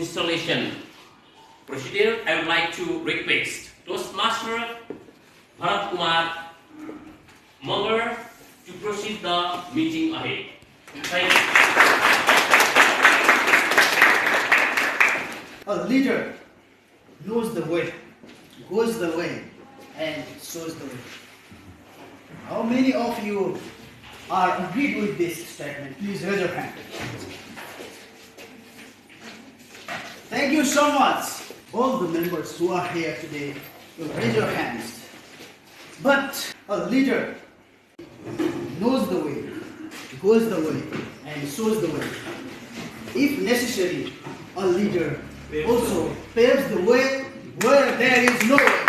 installation procedure, I would like to request Toastmaster Bharat Kumar Mangar to proceed the meeting ahead. Thank you. A leader knows the way, goes the way, and shows the way. How many of you are agreed with this statement? Please raise your hand. Thank you so much. All the members who are here today will raise your hands. But a leader knows the way, goes the way, and shows the way. If necessary, a leader also paves the way where there is no way.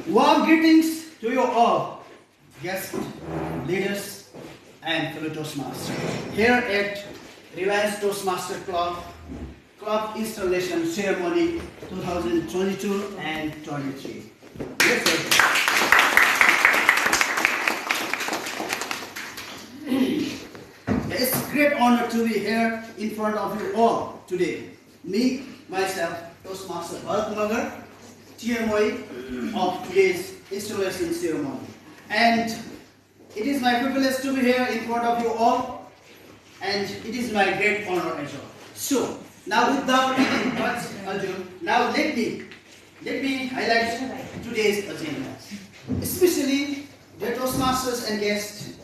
Warm greetings to you all, guests, leaders, and fellow Toastmasters. Here at Reliance Toastmaster Club Installation Ceremony 2022 and 23. Yes, sir. It's a great honor to be here in front of you all today. Me, myself, Toastmaster Bharat Kumar, TMOE of today's installation ceremony. And it is my privilege to be here in front of you all, and it is my great honor as well. So, now without any much ado, now let me highlight today's agenda. Especially the Toastmasters and guests,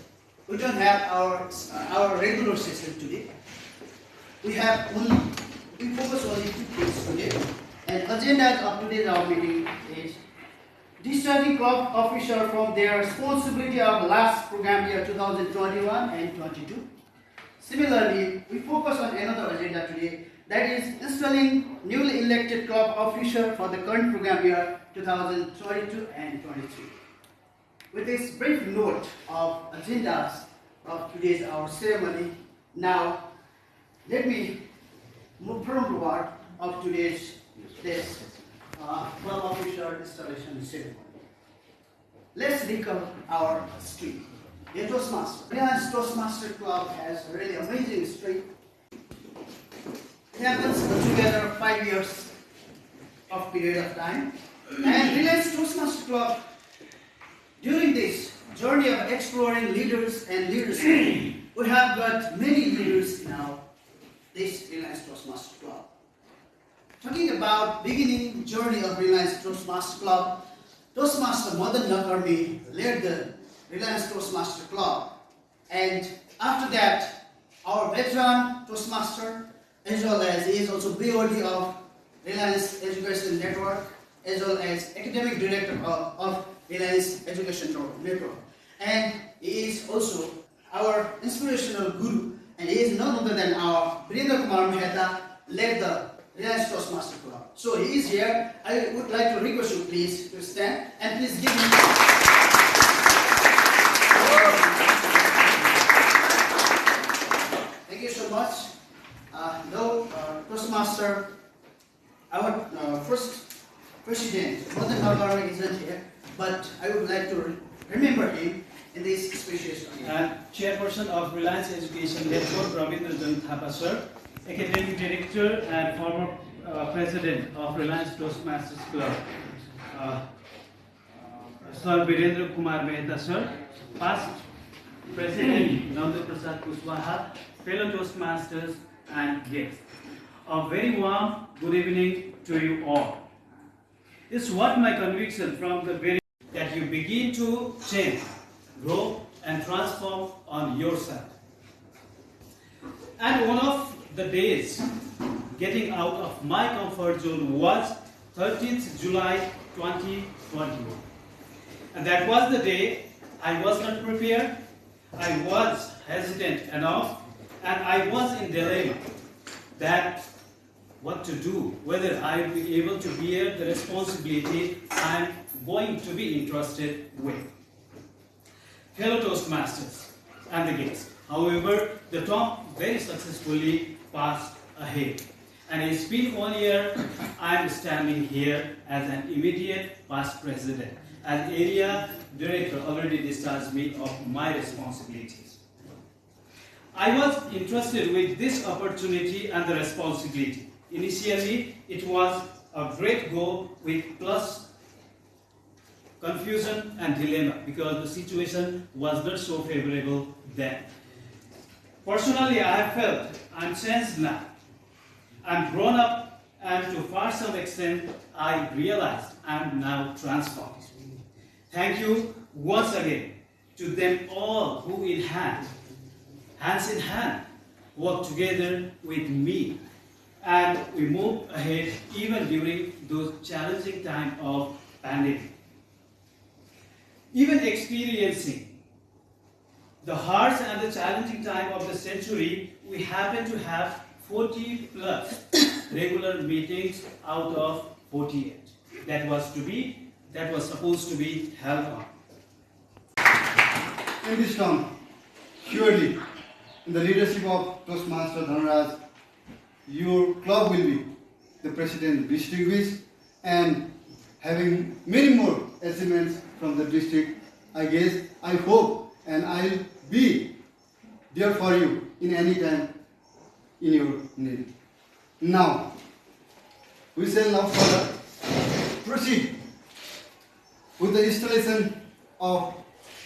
we don't have our regular session today. We focus only 2 things today. And agenda of today's our meeting is discharging club officer from their responsibility of last program year 2021 and 22. Similarly, we focus on another agenda today, that is installing newly elected club officer for the current program year 2022 and 23. With this brief note of agendas of today's our ceremony, now let me move forward of today's club officer installation ceremony. Let's recall our history. The Reliance Toastmaster Club has a really amazing history. It happens together 5 years of period of time. And Reliance Toastmaster Club, during this journey of exploring leaders and leadership, we have got many leaders now, this Reliance Toastmaster Club. Talking about beginning journey of Reliance Toastmaster Club, Toastmaster Madan Nakarmi led the Reliance Toastmaster Club, and after that, our veteran Toastmaster, as well as he is also BOD of Reliance Education Network, as well as academic director of Reliance Education Network, and he is also our inspirational guru, and he is none other than our Virendra Kumar Mehta, led the Reliance Toastmaster Club. So he is here. I would like to request you please to stand and please give me. Thank you so much. Toastmaster, our first president, Madan Nakarmi isn't here, but I would like to remember him in this spacious Chairperson of Reliance Education Network, Ravindra Thapa sir, Academic Director and former President of Reliance Toastmasters Club, Sir Virendra Kumar Mehta sir, past President Nanda Prasad Kushwaha, fellow Toastmasters and guests. A very warm good evening to you all. It's what my conviction from the very that you begin to change, grow and transform on your side. And one of the days getting out of my comfort zone was 13th July 2021. And that was the day I was not prepared, I was hesitant enough, and I was in dilemma that what to do, whether I will be able to bear the responsibility I'm going to be entrusted with. Fellow Toastmasters and the guests, however, the talk very successfully passed ahead. And it's been 1 year I'm standing here as an immediate past president. As area director already discharged me of my responsibilities. I was interested with this opportunity and the responsibility. Initially, it was a great go with plus confusion and dilemma because the situation was not so favorable then. Personally, I have felt I'm changed now. I'm grown up, and to far some extent, I realized I'm now transformed. Thank you once again to them all who hands in hand, work together with me, and we moved ahead even during those challenging times of pandemic. Even experiencing the harsh and the challenging time of the century, we happen to have 40 plus regular meetings out of 48 that was supposed to be held on. In this term, surely, in the leadership of Toastmaster Dhanraj, your club will be the president distinguished and having many more achievements from the district. I guess, I hope, and I'll be there for you in any time in your need. Now, we shall now further proceed with the installation of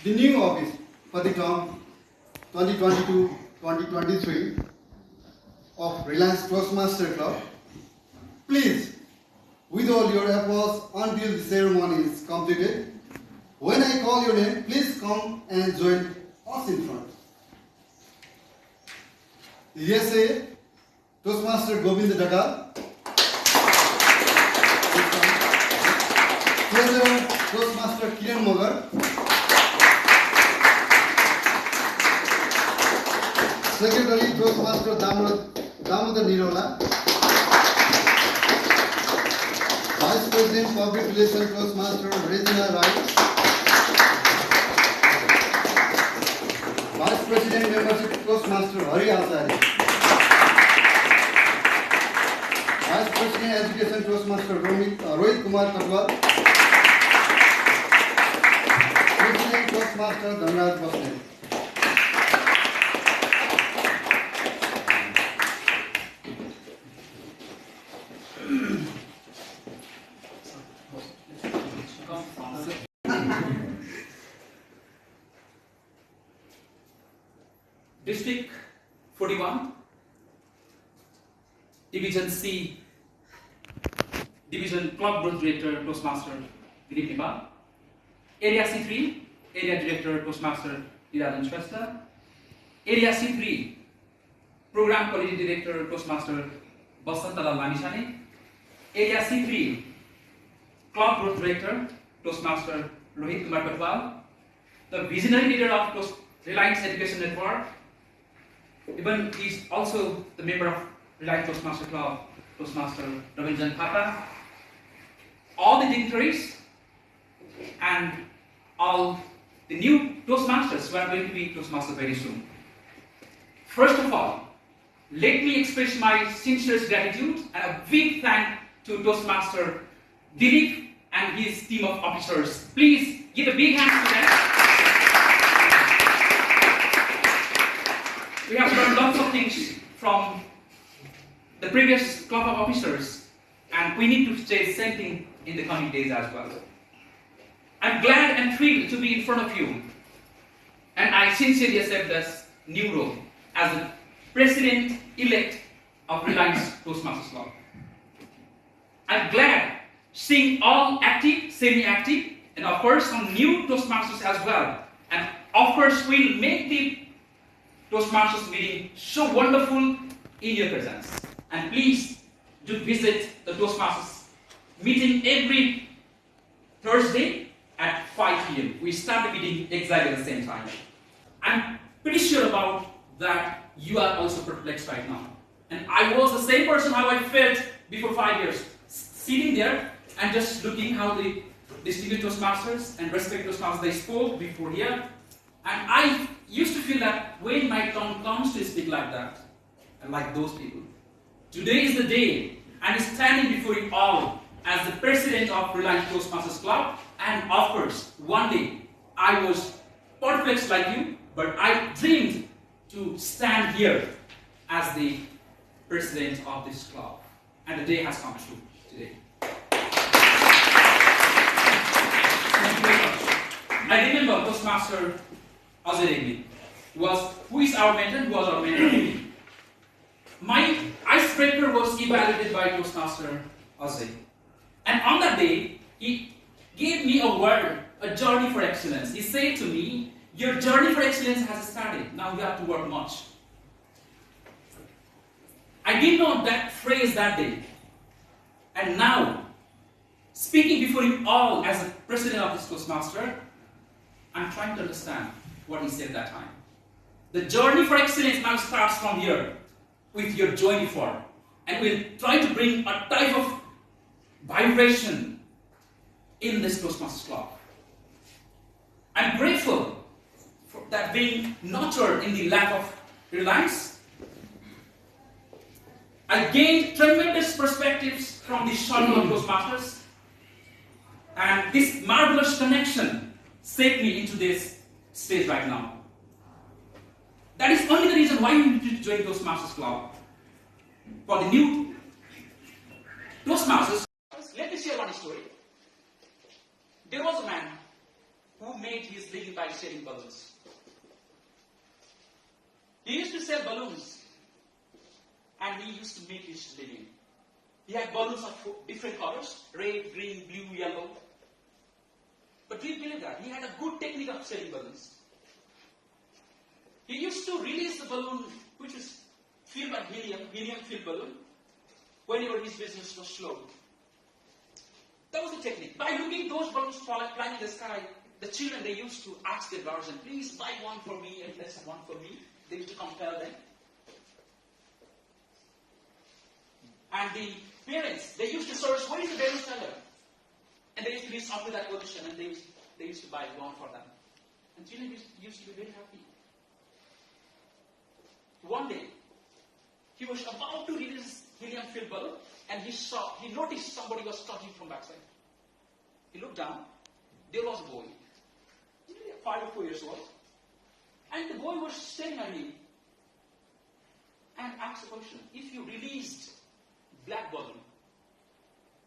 the new office for the term 2022-2023 of Reliance Toastmaster Club. Please, with all your efforts until the ceremony is completed, when I call your name, please come and join us in front. Yes, Toastmaster Govind Daga. Treasurer Toastmaster Kiran Mogar. Secretary Toastmaster Damodar Nirola. Vice President Public Relations Toastmaster Regina Rai. Vice President Membership Toastmaster Hari Asari. Vice President Education Toastmaster Rohit Kumar Katwal. President Toastmaster Dhanraj Basne. District 41, Division C, Division Club Growth Director Toastmaster Dilip Nipal, Area C3, Area Director Toastmaster Nirajan Shrestha, Area C3, Program Quality Director Toastmaster Basantala Lanishane, Area C3, Club Growth Director Toastmaster Rohit Kumar Katwal, the visionary leader of Reliance Education Network. Even he is also the member of Reliance Toastmaster Club, Toastmaster Ravinjan Thapa, all the dignitaries and all the new Toastmasters who are going to be Toastmasters very soon. First of all, let me express my sincerest gratitude and a big thank to Toastmaster Dilip and his team of officers. Please give a big hand to them. We have learned lots of things from the previous club of officers, and we need to say the same thing in the coming days as well. I'm glad and thrilled to be in front of you, and I sincerely accept this new role as the President-elect of Reliance Toastmasters Club. I'm glad seeing all active, semi-active, and of course some new Toastmasters as well. And of course we'll make the Toastmasters meeting so wonderful in your presence. And please do visit the Toastmasters meeting every Thursday at 5 p.m. We start the meeting exactly at the same time. I'm pretty sure about that you are also perplexed right now. And I was the same person how I felt before 5 years, sitting there and just looking how the distinguished Toastmasters and respected Toastmasters they spoke before here. And I used to feel that when my tongue comes to speak like that, and like those people, today is the day I'm standing before you all as the president of Reliance Toastmasters Club, and of course, one day I was perplexed like you, but I dreamed to stand here as the president of this club. And the day has come true today. Thank you very much. I remember Toastmaster Ajay Regli, who is our mentor, who was our mentor. My icebreaker was evaluated by Toastmaster Ajay. And on that day, he gave me a word, a journey for excellence. He said to me, your journey for excellence has started. Now you have to work much. I didn't know that phrase that day. And now, speaking before you all as a president of this Toastmaster, I'm trying to understand what he said that time. The journey for excellence now starts from here with your joint effort. And we'll try to bring a type of vibration in this Toastmasters Club. I'm grateful for that being nurtured in the lap of Reliance. I gained tremendous perspectives from the circle of Toastmasters, and this marvelous connection shaped me into this stage right now. That is only the reason why you need to join Toastmasters Club. For the new Toastmasters, let me share one story. There was a man who made his living by selling balloons. He used to sell balloons, and he used to make his living. He had balloons of different colors, red, green, blue, yellow. But do you believe that? He had a good technique of selling balloons. He used to release the balloon, which was filled by helium-filled balloon, whenever his business was slow. That was the technique. By looking those balloons flying in the sky, the children, they used to ask their guardian, please buy one for me and let's have one for me. They used to compel them. And the parents, they used to search, where is the balloon seller? And they used to reach up to that position and they used to buy one for them. And children used to be very happy. One day, he was about to release helium-filled balloon, and he noticed somebody was touching from backside. He looked down. There was a boy, 5 or 4 years old, and the boy was staring at him and asked the question: if you released black balloon,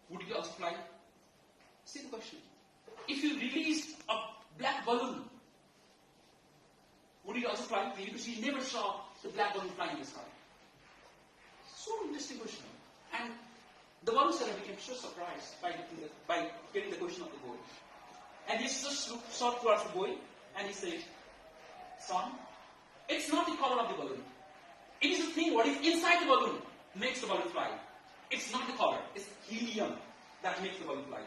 would you also fly? See the question. If you released a black balloon, would you also fly? Because he never saw the black balloon flying in the sky. So interesting question. And the balloon seller became so surprised by getting the question of the boy. And he just saw towards the boy and he said, son, it's not the color of the balloon. It is the thing what is inside the balloon makes the balloon fly. It's not the color, it's helium that makes the balloon fly.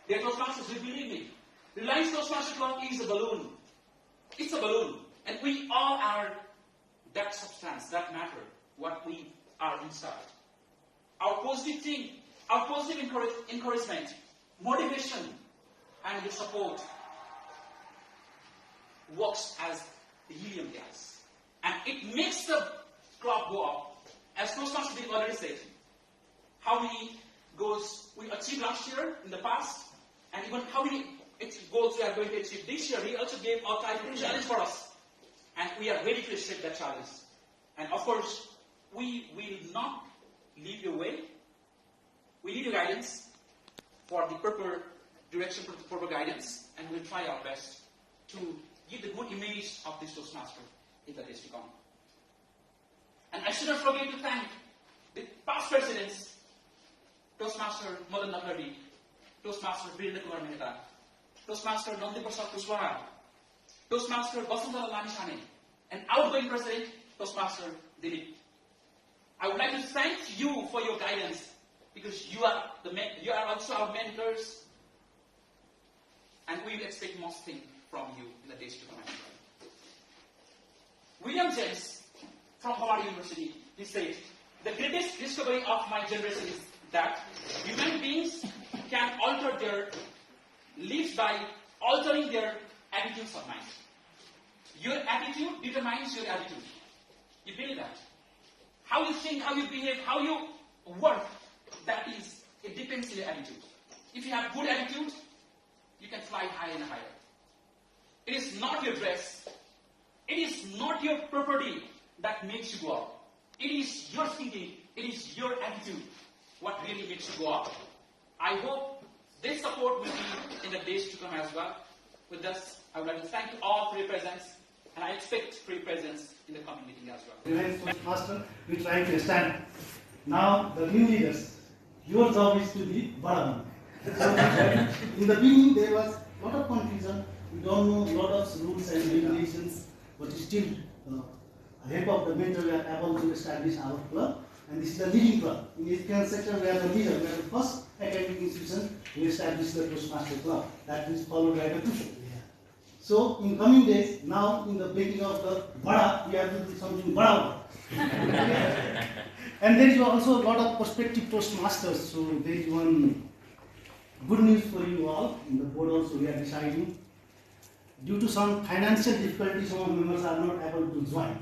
Dear Toastmasters, you believe me. Reliance Toastmasters Club is a balloon. It's a balloon. And we all are that substance, that matter, what we are inside. Our positive thing, our positive encouragement, motivation, and your support works as the helium gas. And it makes the club go up. As Toastmasters Bill already said, how many goals we achieved last year in the past, and even how many goals we are going to achieve this year. He also gave a type of challenge for us. And we are ready to accept that challenge. And of course, we will not leave you away. We need your guidance for the proper direction, for the proper guidance, and we'll try our best to give the good image of this Toastmaster in the days to come. And I should not forget to thank the past presidents, Toastmaster Madan Nagardi, Toastmaster Virendra Kumar Mehta, Toastmaster Nandi Prasad Kushwaha, Toastmaster Basundara Lamishane, and outgoing president, Toastmaster Dilip. I would like to thank you for your guidance, because you are also our mentors, and we will expect most things from you in the days to come. William James from Howard University, he said, the greatest discovery of my generation is that human beings can alter their lives by altering their attitudes of mind. Your attitude determines your attitude. You believe that? How you think, how you behave, how you work, it depends on your attitude. If you have good attitude, you can fly higher and higher. It is not your dress, It is not your property that makes you go out. It is your thinking, it is your attitude what really makes you go out. I hope this support will be in the days to come as well. With this, I would like to thank you all for your presence, and I expect for your presence in the coming meeting as well. Reliance Toastmaster, we try to stand. Now, the new leaders, your job is to be Bada. In the beginning, there was a lot of confusion. We don't know a lot of rules and regulations, but still, help of the mentor, we are able to establish our club. And this is the leading club. In the education sector, we are the leader. We are the first academic institution to establish the Toastmaster club. That is followed by the cushion. So, in coming days, now in the breaking of the Bada, we have to do something Bada. And there is also a lot of prospective Toastmasters. So, there is one good news for you all. In the board also, we are deciding. Due to some financial difficulties, some of members are not able to join.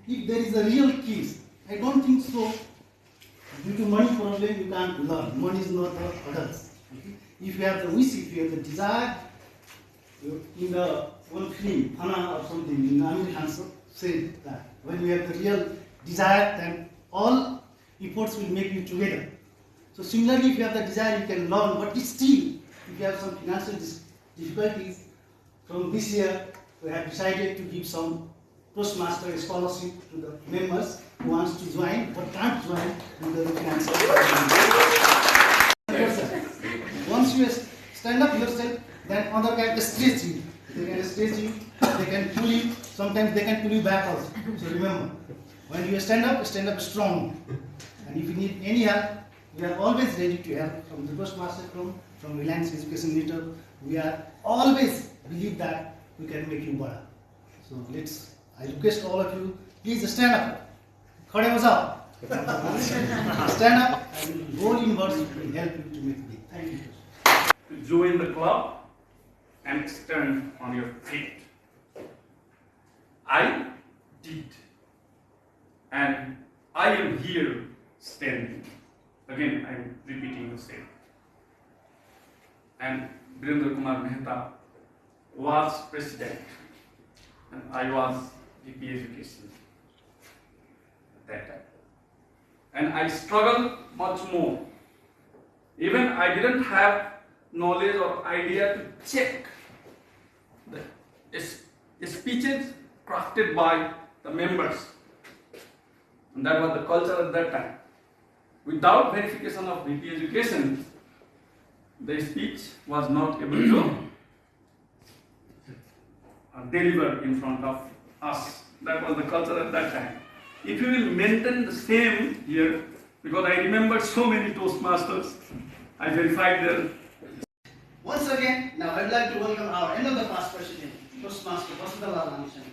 If there is a real case, I don't think so. Due to money problem, you can't learn. Money is not the hurdles. Okay? If you have the wish, if you have the desire, in the one film, Hana or something, in American said that when you have the real desire, then all efforts will make you together. So similarly, if you have the desire, you can learn. But still, if you have some financial difficulties, from this year, we have decided to give some Toastmaster scholarship to the members who wants to join but can't join due to the financial problem. Once you stand up yourself, then other can stretch you. They can stretch you, they can pull you, sometimes they can pull you back also. So remember, when you stand up strong. And if you need any help, we are always ready to help from the Toastmaster from Reliance Education Network. We are always believe that we can make you better. So I request all of you, please stand up. Khade ho jao. Stand up and go inwards will help you to make it. Thank you. To join the club and stand on your feet. I did. And I am here standing. Again, I am repeating the same. And Virendra Kumar Mehta was president, and I was VP Education at that time. And I struggled much more. Even I didn't have knowledge or idea to check the speeches crafted by the members. And that was the culture at that time. Without verification of VP Education, the speech was not able to deliver in front of us. That was the culture at that time. If you will maintain the same here, because I remember so many Toastmasters, I verified their. Once again, now I'd like to welcome our another past president, Toastmaster Vasudha Lalishan.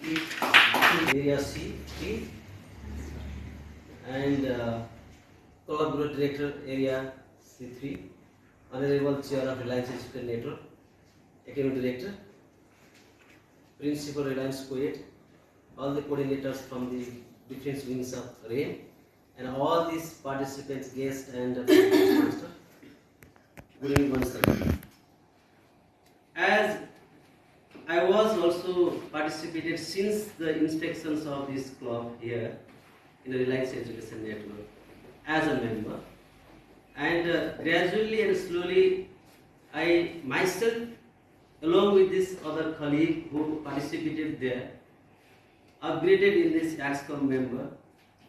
Area C, and Collaborative Director, Area C3, Honorable Chair of Reliance Education Network, Academic Director, Principal Reliance Kuwait, all the coordinators from the different wings of RAIN, and all these participants, guests, and Toastmaster. Good evening once again. As I was also participated since the inspections of this club here in the Reliance Education Network as a member, and gradually and slowly I myself along with this other colleague who participated there upgraded in this AXCOM member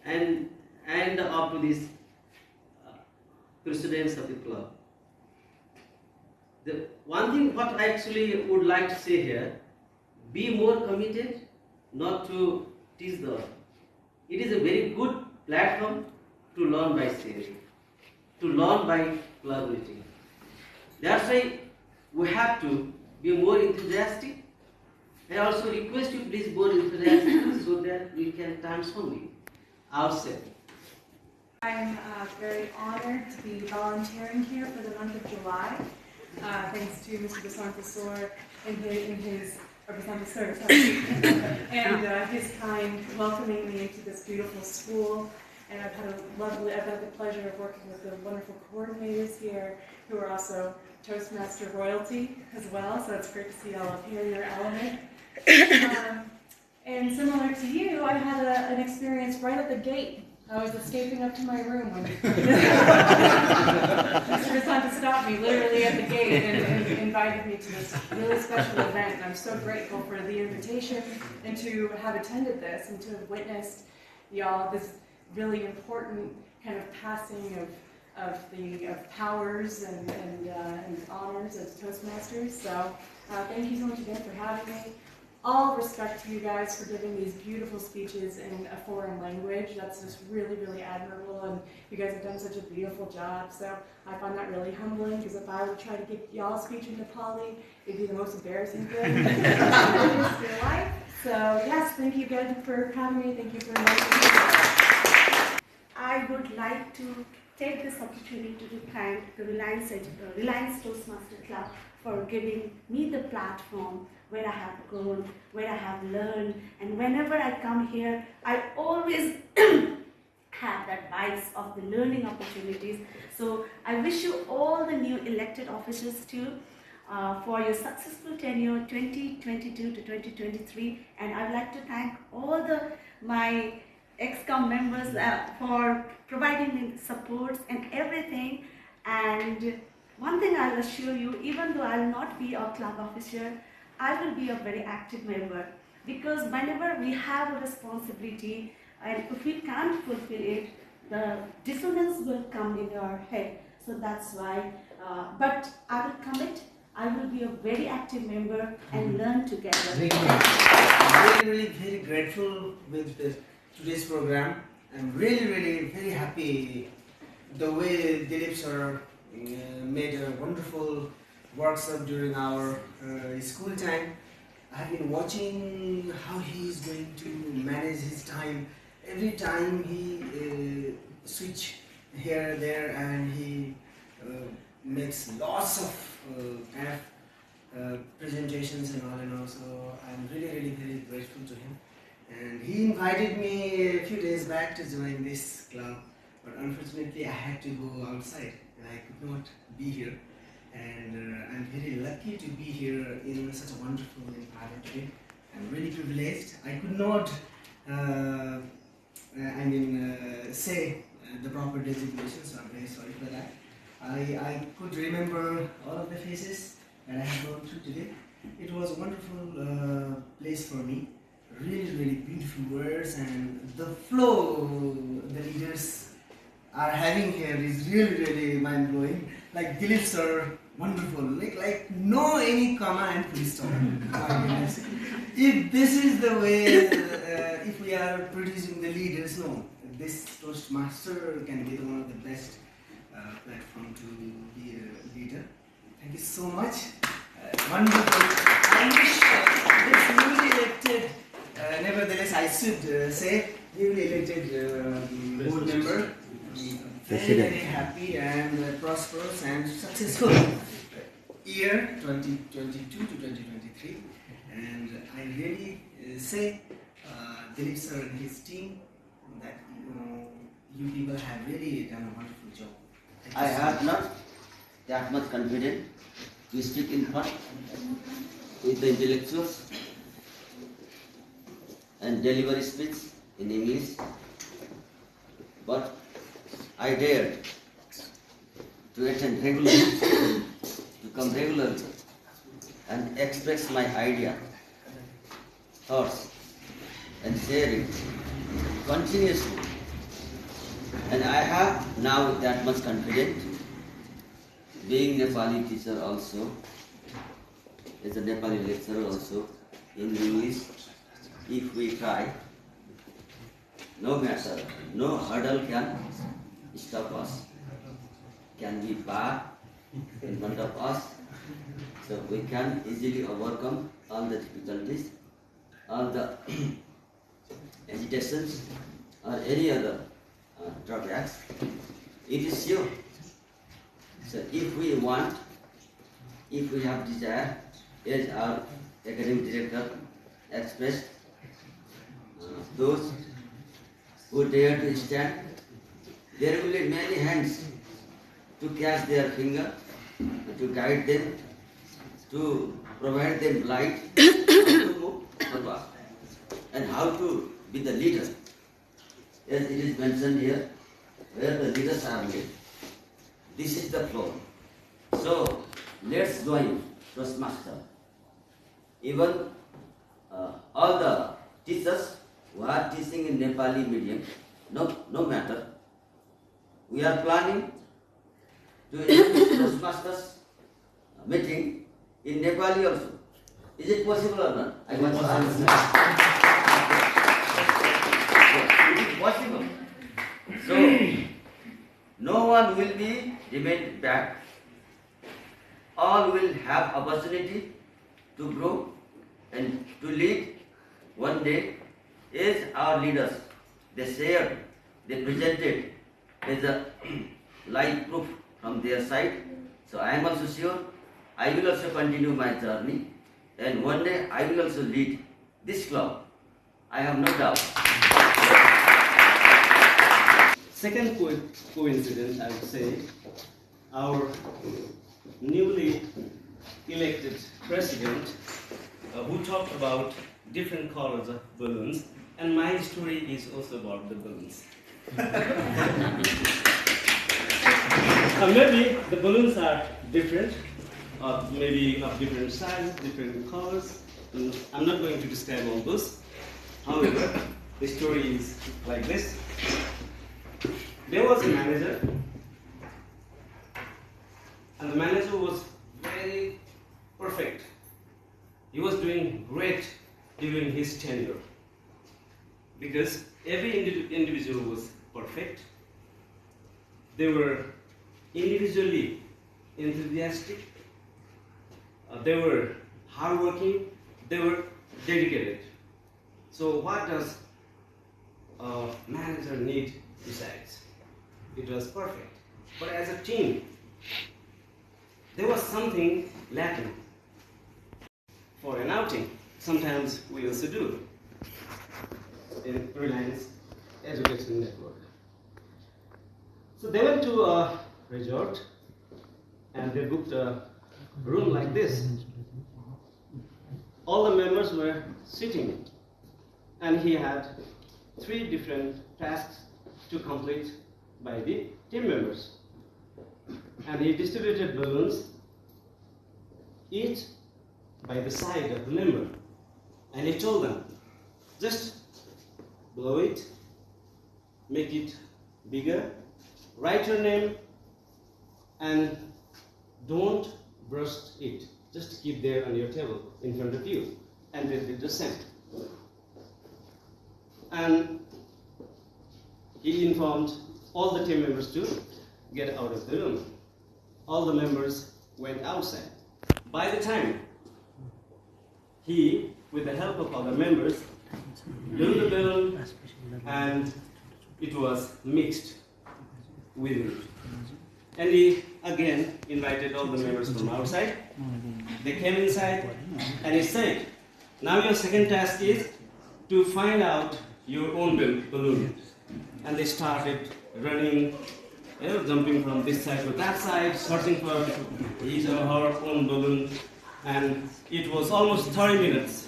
and up to this presidents of the club. The one thing what I actually would like to say here, be more committed not to teach the other. It is a very good platform to learn by sharing, to learn by collaborating. That's why we have to be more enthusiastic. I also request you please be more enthusiastic so that we can transform ourselves. I'm very honored to be volunteering here for the month of July. Thanks to Mr. Basantasor and his kind welcoming me into this beautiful school. And I've had the pleasure of working with the wonderful coordinators here who are also Toastmaster royalty as well. So it's great to see all of you in your element. And similar to you, I had an experience right at the gate. I was escaping up to my room when Mr. Vasanta stopped me literally at the gate and invited me to this really special event. And I'm so grateful for the invitation and to have attended this and to have witnessed y'all this really important kind of passing of powers and honors as Toastmasters. So thank you so much again for having me. All respect to you guys for giving these beautiful speeches in a foreign language. That's just really, really admirable, and you guys have done such a beautiful job. So I find that really humbling, because if I were to try to give y'all a speech in Nepali, it'd be the most embarrassing thing in your life. So yes, thank you again for having me. Thank you for inviting me. I would like to take this opportunity to thank the Reliance Toastmaster Club for giving me the platform where I have grown, where I have learned, and whenever I come here, I always have that vibes of the learning opportunities. So I wish you all the new elected officials too for your successful tenure 2022 to 2023, and I'd like to thank all my ExCom members for providing me supports and everything. And one thing I'll assure you, even though I'll not be a club officer, I will be a very active member, because whenever we have a responsibility and if we can't fulfill it, the dissonance will come in our head. So that's why, but I will commit. I will be a very active member and learn together. Really very grateful with today's program. I'm really very happy the way Dilip sir made a wonderful workshop during our school time. I've been watching how he is going to manage his time. Every time he switch here there, and he makes lots of kind of presentations and all. So I'm really very grateful to him. And he invited me a few days back to join this club, but unfortunately I had to go outside and I could not be here. And I'm very lucky to be here in such a wonderful environment today. I'm really privileged. I could not, say the proper designation, so I'm very sorry for that. I could remember all of the faces that I have gone through today. It was a wonderful place for me. Really beautiful words, and the flow the leaders are having here is really mind-blowing. Like Dilip sir, wonderful. Like no any comma and full stop. My goodness. If this is the way, if we are producing the leaders, no, this Toastmaster can be one of the best platform to be a leader. Thank you so much. Wonderful. I wish this newly elected, nevertheless I should say, newly elected board member, very happy and prosperous and successful year 2022 to 2023. And I really say Dilip sir and his team that you people have really done a wonderful job. I am not that much confident to speak in front with the intellectuals and deliver speech in English, but I dared to attend regularly, to come regularly and express my idea, thoughts, and share it continuously. And I have now that much confidence, being Nepali teacher also, as a Nepali lecturer also, in English. If we try, no matter, no hurdle can stop us, can be barred in front of us, so we can easily overcome all the difficulties, all the agitations, or any other drawbacks. It is sure. So if we want, if we have desire, as our academic director expressed, those who dare to stand, there will be many hands to catch their finger, to guide them, to provide them light, to move forward. and how to be the leader. As it is mentioned here, where the leaders are made. This is the floor. So let's join Toastmaster. Even all the teachers who are teaching in Nepali medium, no matter, we are planning to introduce Toastmasters meeting in Nepali also. Is it possible or not? I want to ask. It is possible. So no one will be remained back. All will have opportunity to grow and to lead one day. As our leaders, they shared, they presented as a live proof from their side. So I am also sure I will also continue my journey, and one day I will also lead this club. I have no doubt. Second coincidence, I would say, our newly elected president, who talked about different colors of balloons, and my story is also about the balloons. Maybe the balloons are different, maybe of different sizes, different colors. I'm not going to describe all those. However, the story is like this. There was a manager, and the manager was very perfect. He was doing great during his tenure because every individual was perfect. They were individually enthusiastic, they were hardworking, they were dedicated. So what does a manager need besides? It was perfect. But as a team, there was something lacking. For an outing, sometimes we also do in Reliance Education Network. So they went to a resort and they booked a room like this. All the members were sitting, and he had 3 different tasks to complete by the team members. And he distributed balloons, each by the side of the member. And he told them, just blow it, make it bigger, write your name, and don't burst it. Just keep there on your table in front of you. And they did the same. And he informed all the team members to get out of the room. All the members went outside. By the time he, with the help of other members, blew the balloon, and it was mixed with it. And he again invited all the members from outside. They came inside, and he said, now your second task is to find out your own balloon. And they started running, jumping from this side to that side, searching for his or her own balloon. And it was almost 30 minutes.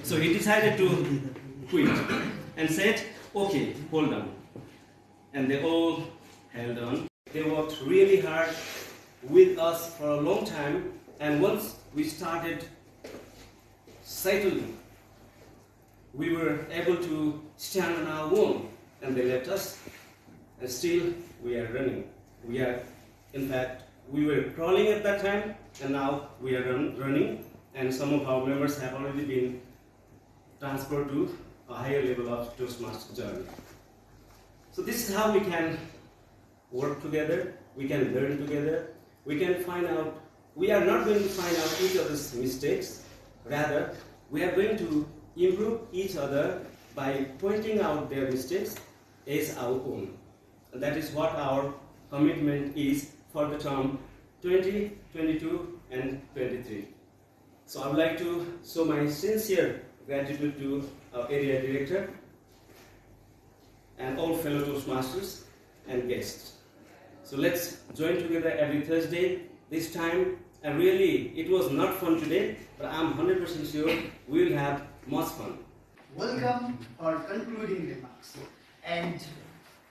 So he decided to quit and said, okay, hold on. And they all held on. They worked really hard with us for a long time, and once we started settling, we were able to stand on our own, and they left us, and still we are running. We are, in fact, we were crawling at that time, and now we are running, and some of our members have already been transferred to a higher level of Toastmaster journey. So this is how we can work together, we can learn together, we can find out, we are not going to find out each other's mistakes, rather we are going to improve each other by pointing out their mistakes as our own. And that is what our commitment is for the term 20, 22 and 23. So I would like to show my sincere gratitude to our area director and all fellow Toastmasters and guests. So let's join together every Thursday this time, and really it was not fun today, but I'm 100% sure we will have much fun. welcome or concluding remarks. And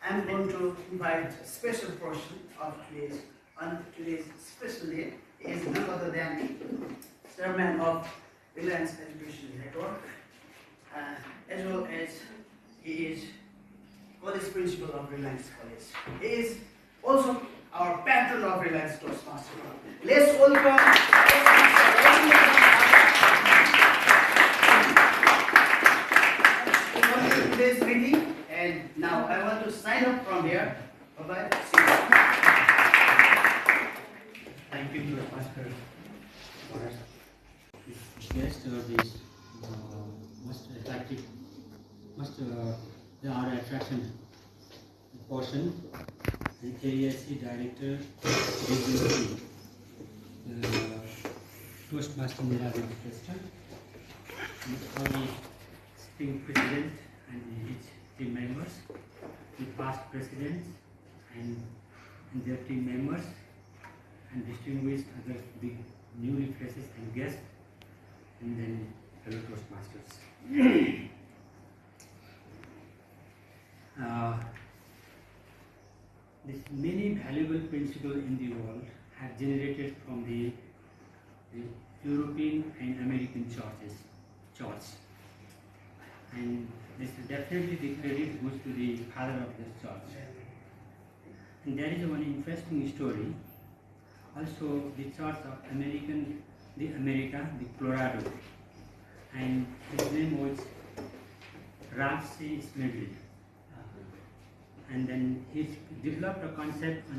I'm going to invite a special portion of today's special day. He is none other than Chairman of Reliance Education Network, as well as he is College Principal of Reliance College. He is also our patron of Reliance Toastmaster. Let's welcome today's meeting. And now I want to sign up from here. Bye-bye. See you. Thank you, Master. Guest this most attractive, the our attraction portion. The KSC Director, Agency, Toastmaster Nirajan President, all the sitting President and each team members, the past presidents and their team members, and distinguished other big new faces and guests, and then fellow Toastmasters. These many valuable principles in the world have generated from the European and American church. And this is definitely the credit goes to the father of this church. And there is one interesting story. Also, the church of America, the Colorado, and his name was Ralph C. Smedley. And then he developed a concept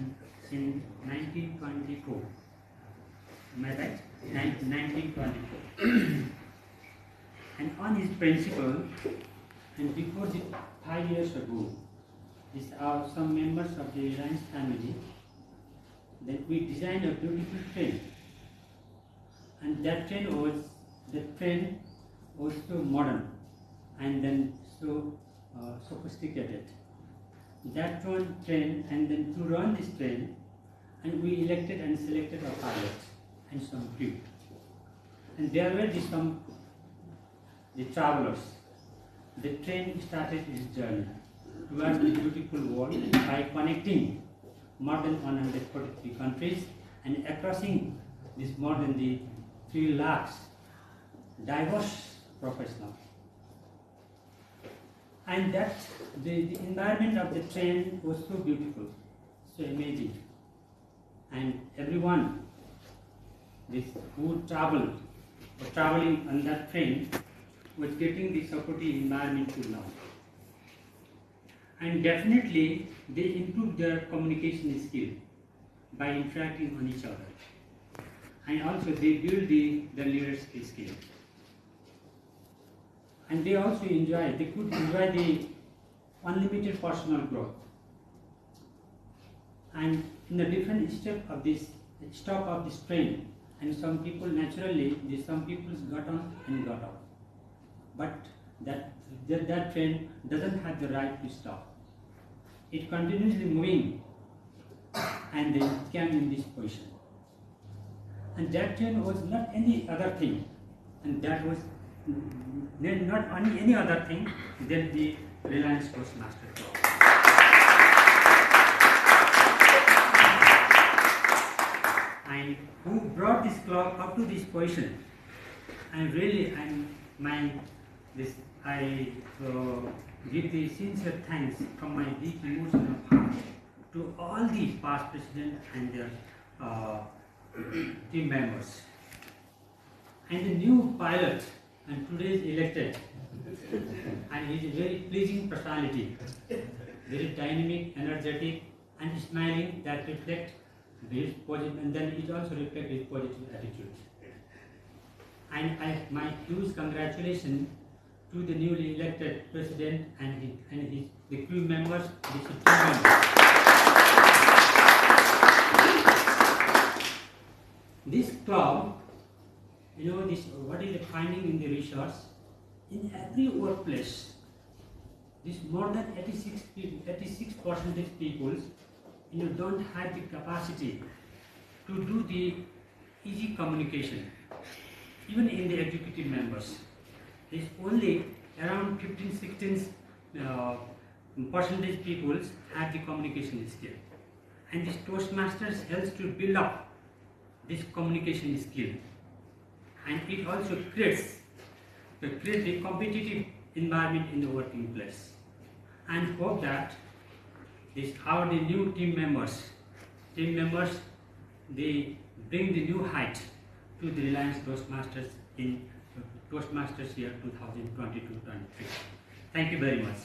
in 1924. Am I right? 1924. And on his principle, and before 5 years ago, some members of the Reliance family, that we designed a beautiful train. And that train was so modern and then so sophisticated. That train, and then to run this train, and we elected and selected a pilot and some crew. And there were the travelers. The train started its journey towards the beautiful world by connecting more than 143 countries and crossing this more than the 3 lakhs diverse professionals. And that the environment of the train was so beautiful, so amazing. And everyone who traveling on that train was getting the supportive environment to learn. And definitely they improved their communication skill by interacting on each other. And also they build the leadership skill. And they also could enjoy the unlimited personal growth. And in the different stop of this train, and some people naturally, some people got on and got off. But that train doesn't have the right to stop. It continuously moving, and then it came in this position. And that train was not any other thing, and that was not any other thing than the Reliance Toastmaster Club. And who brought this club up to this position? And really, I give the sincere thanks from my deep emotional heart to all the past presidents and their team members. And the new pilot, and today is elected, and he is a very pleasing personality, very dynamic, energetic, and smiling, that reflect his positive, and then it also reflects his positive attitude. And my huge congratulations to the newly elected president and the crew members, the team members. This club, what is the finding in the research? In every workplace, this more than 86% of people, don't have the capacity to do the easy communication. Even in the executive members, there's only around 15-16 percentage people have the communication skill, and this Toastmasters helps to build up this communication skill, and it also creates the competitive environment in the working place. And hope that the new team members, they bring the new height to the Reliance Toastmasters in Toastmasters year 2022-23. Thank you very much.